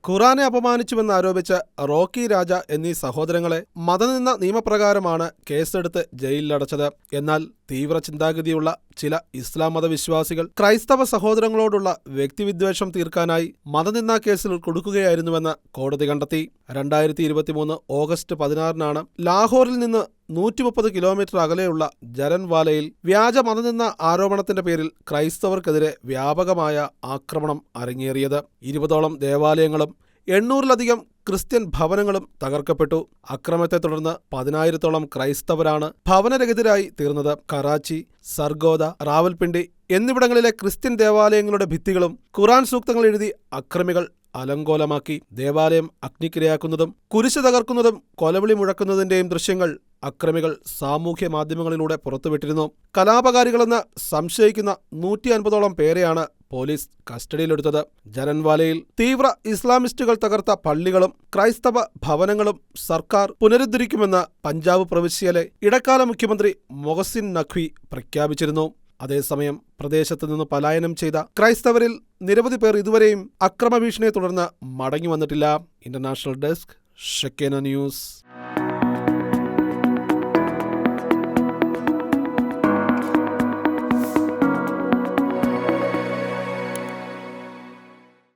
ഖുറാനെ അപമാനിച്ചുവെന്നാരോപിച്ച് റോക്കി രാജ എന്നീ സഹോദരങ്ങളെ മതനിന്ദ നിയമപ്രകാരമാണ് കേസെടുത്ത് ജയിലിലടച്ചത്. എന്നാൽ തീവ്ര ചിന്താഗതിയുള്ള ചില ഇസ്ലാം മതവിശ്വാസികൾ ക്രൈസ്തവ സഹോദരങ്ങളോടുള്ള വ്യക്തിവിദ്വേഷം തീർക്കാനായി മതനിന്ദാ കേസിൽ കൊടുക്കുകയായിരുന്നുവെന്ന് കോടതി കണ്ടെത്തി. 2023 ഓഗസ്റ്റ് 16 ലാഹോറിൽ നിന്ന് 130 കിലോമീറ്റർ അകലെയുള്ള ജരൻവാലയിൽ വ്യാജ മതനിന്ദ ആരോപണത്തിന്റെ പേരിൽ ക്രൈസ്തവർക്കെതിരെ വ്യാപകമായ ആക്രമണം അരങ്ങേറിയത്. 20ഓളം ദേവാലയങ്ങളും 800-ലധികം ക്രിസ്ത്യൻ ഭവനങ്ങളും തകർക്കപ്പെട്ടു. അക്രമത്തെ തുടർന്ന് 10,000-ഓളം ക്രൈസ്തവരാണ് ഭവനരഹിതരായി തീർന്നത്. കറാച്ചി, സർഗോദ, റാവൽപിണ്ടി എന്നിവിടങ്ങളിലെ ക്രിസ്ത്യൻ ദേവാലയങ്ങളുടെ ഭിത്തികളും ഖുറാൻ സൂക്തങ്ങൾ എഴുതി അക്രമികൾ അലങ്കോലമാക്കി. ദേവാലയം അഗ്നിക്കിരയാക്കുന്നതും കുരിശ് തകർക്കുന്നതും കൊലവിളി മുഴക്കുന്നതിന്റെയും ദൃശ്യങ്ങൾ അക്രമികൾ സാമൂഹ്യ മാധ്യമങ്ങളിലൂടെ പുറത്തുവിട്ടിരുന്നു. കലാപകാരികളെന്ന് സംശയിക്കുന്ന 150ഓളം പേരെയാണ് പോലീസ് കസ്റ്റഡിയിലെടുത്തത്. ജരൻവാലയിൽ തീവ്ര ഇസ്ലാമിസ്റ്റുകൾ തകർത്ത പള്ളികളും ക്രൈസ്തവ ഭവനങ്ങളും സർക്കാർ പുനരുദ്ധരിക്കുമെന്ന് പഞ്ചാബ് പ്രവിശ്യയിലെ ഇടക്കാല മുഖ്യമന്ത്രി മൊഹസിൻ നഖ്വി പ്രഖ്യാപിച്ചിരുന്നു. അതേസമയം പ്രദേശത്ത് നിന്ന് പലായനം ചെയ്ത ക്രൈസ്തവരിൽ നിരവധി പേർ ഇതുവരെയും അക്രമഭീഷണിയെ തുടർന്ന് മടങ്ങി വന്നിട്ടില്ല. ഇന്റർനാഷണൽ ഡെസ്ക്, ഷെക്കേന ന്യൂസ്.